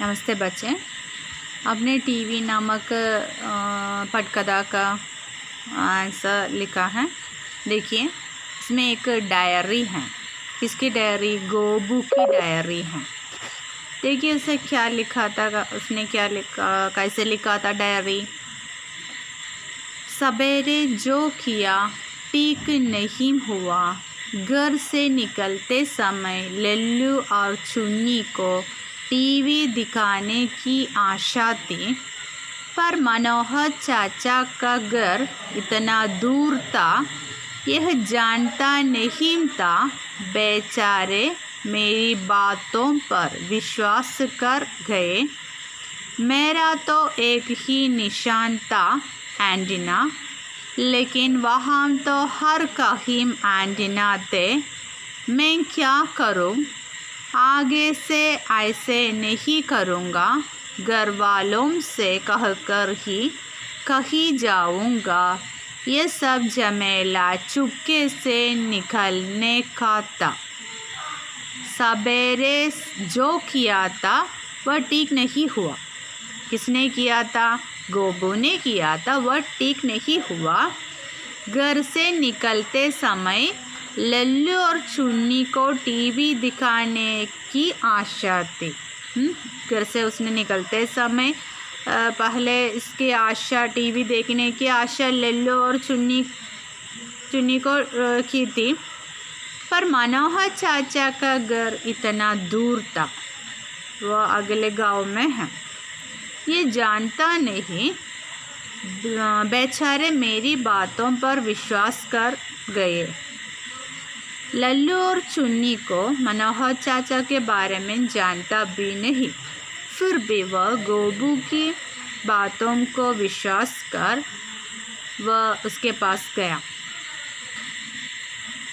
नमस्ते बच्चे। आपने टीवी नामक पटकथा का आंसर लिखा है। देखिए, इसमें एक डायरी है। किसकी डायरी? गोबू की डायरी है। देखिए उसे क्या लिखा था, उसने क्या लिखा, कैसे लिखा था डायरी। सवेरे जो किया ठीक नहीं हुआ। घर से निकलते समय लल्लू और चुन्नी को टीवी दिखाने की आशा थी, पर मनोहर चाचा का घर इतना दूर था, यह जानता नहीं था। बेचारे मेरी बातों पर विश्वास कर गए। मेरा तो एक ही निशान था, एंटीना, लेकिन वहाँ तो हर कहीं एंटीना थे। मैं क्या करूँ? आगे से ऐसे नहीं करूँगा। घर वालों से कहकर ही कहीं जाऊँगा। ये सब झमेला चुपके से निकलने का था। सवेरे जो किया था वह ठीक नहीं हुआ। किसने किया था? गोबू ने किया था। वह ठीक नहीं हुआ। घर से निकलते समय लल्लू और चुन्नी को टीवी दिखाने की आशा थी। घर से उसने निकलते समय पहले इसकी आशा, टीवी देखने की आशा लल्लू और चुन्नी को की थी, पर मनोहर चाचा का घर इतना दूर था, वह अगले गांव में है। ये जानता नहीं। बेचारे मेरी बातों पर विश्वास कर गए। लल्लू और चुन्नी को मनोहर चाचा के बारे में जानता भी नहीं, फिर भी वह गोबू की बातों को विश्वास कर वह उसके पास गया।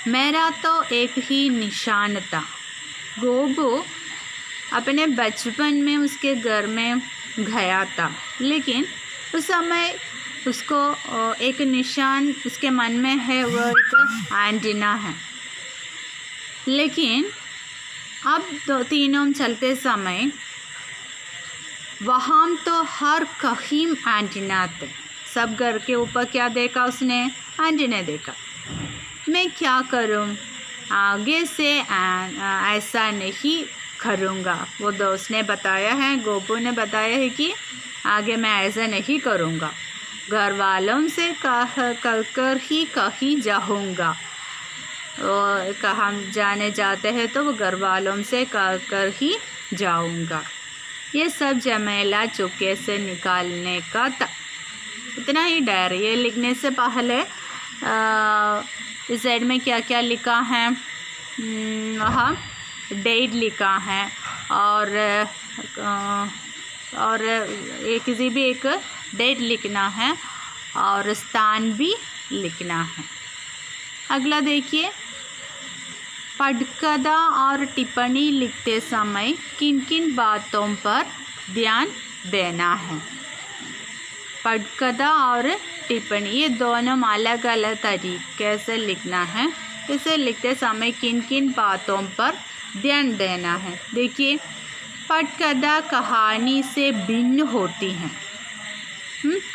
मेरा तो एक ही निशान था। गोबू अपने बचपन में उसके घर में गया था, लेकिन उस समय उसको एक निशान उसके मन में है, वह एक एंटीना है। लेकिन अब तीनों चलते समय वहाँ तो हर कहीं एंटीना थे। सब घर के ऊपर क्या देखा उसने? एंटीना देखा। मैं क्या करूँ? आगे से ऐसा नहीं करूँगा। वो दोस्त ने बताया है, गोबू ने बताया है कि आगे मैं ऐसा नहीं करूँगा। घर वालों से कहकर ही कहीं जाऊँगा। कहाँ जाने जाते हैं तो वो घर वालों से कहकर ही जाऊँगा। ये सब झमेला चुपके से निकालने का था। इतना ही डायरी। ये लिखने से पहले इस साइड में क्या क्या लिखा है, वहाँ डेट लिखा है और ये किसी भी एक डेट लिखना है और स्थान भी लिखना है। अगला देखिए, पटकथा और टिप्पणी लिखते समय किन किन बातों पर ध्यान देना है। पटकथा और टिप्पणी ये दोनों अलग अलग तरीके से लिखना है। इसे लिखते समय किन किन बातों पर ध्यान देना है। देखिए, पटकथा कहानी से भिन्न होती हैं।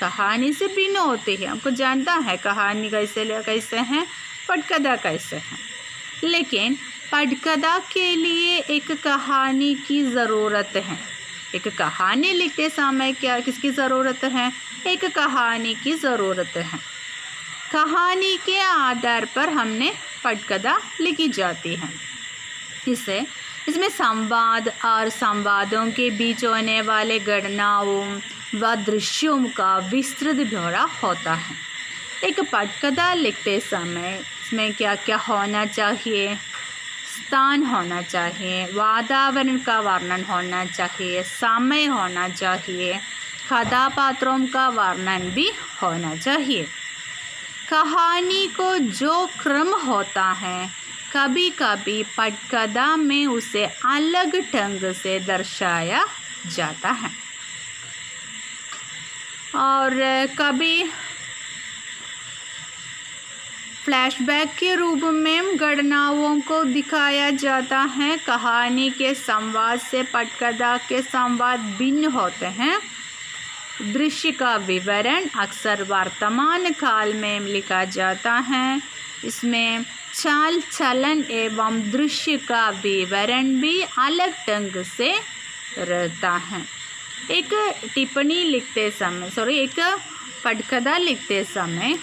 कहानी से भिन्न होती है। हमको जानता है कहानी कैसे है, पटकथा कैसे है। लेकिन पटकथा के लिए एक कहानी की ज़रूरत है। एक कहानी लिखते समय क्या किसकी ज़रूरत है? एक कहानी की ज़रूरत है। कहानी के आधार पर हमने पटकथा लिखी जाती है। इसमें संवाद और संवादों के बीच होने वाले घटनाओं व दृश्यों का विस्तृत ब्यौरा होता है। एक पटकथा लिखते समय इसमें क्या क्या होना चाहिए? स्थान होना चाहिए, वातावरण का वर्णन होना चाहिए, समय होना चाहिए, कथापात्रों का वर्णन भी होना चाहिए। कहानी को जो क्रम होता है, कभी कभी पटकथा में उसे अलग ढंग से दर्शाया जाता है और कभी फ्लैशबैक के रूप में घटनाओं को दिखाया जाता है। कहानी के संवाद से पटकथा के संवाद भिन्न होते हैं। दृश्य का विवरण अक्सर वर्तमान काल में लिखा जाता है। इसमें चाल चलन एवं दृश्य का विवरण भी अलग ढंग से रहता है। एक टिप्पणी लिखते समय एक पटकथा लिखते समय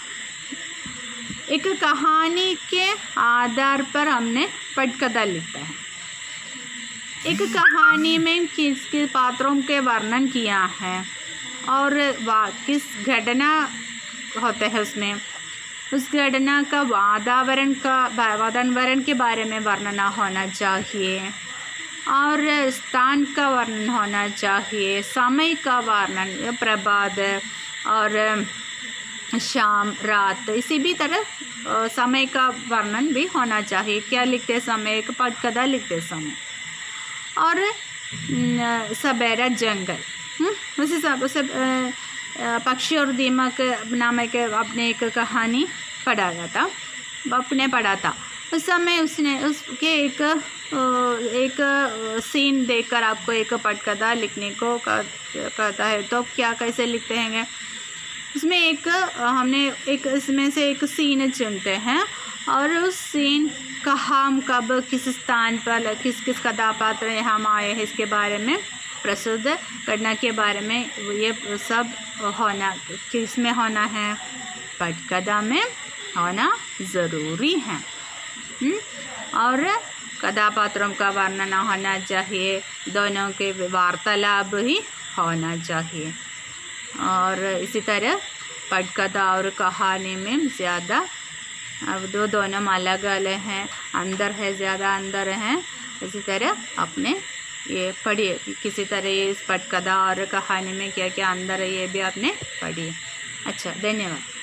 एक कहानी के आधार पर हमने पटकथा लिखा है। एक कहानी में किस किस पात्रों के वर्णन किया है और किस घटना होते हैं उसमें, उस घटना का वातावरण के बारे में वर्णन होना चाहिए और स्थान का वर्णन होना चाहिए, समय का वर्णन, प्रभात और शाम रात, इसी भी तरह समय का वर्णन भी होना चाहिए क्या लिखते समय, एक पटकथा लिखते समय। और सवेरा जंगल, उस हिसाब से पक्षी और दीमक नामक आपने एक कहानी पढ़ा था। उस समय उसने उसके एक सीन देखकर आपको एक पटकथा लिखने को कहता है, तो क्या कैसे लिखते हैं इसमें हमने इसमें से एक सीन चुनते हैं और उस सीन कहाँ कब किस स्थान पर किस किस कथापात्र यहाँ आए हैं इसके बारे में, प्रसिद्ध घटना के बारे में, ये सब होना किस में होना है, पटकथा में होना ज़रूरी है। और कथापात्रों का वर्णन होना चाहिए, दोनों के वार्तालाप ही होना चाहिए। और इसी तरह पटकथा और कहानी में ज़्यादा अब दोनों अलग अलग हैं, अंदर है, ज़्यादा अंदर हैं। इसी तरह अपने ये पढ़िए, किसी तरह इस पटकथा और कहानी में क्या क्या अंदर है ये भी आपने पढ़िए। अच्छा, धन्यवाद।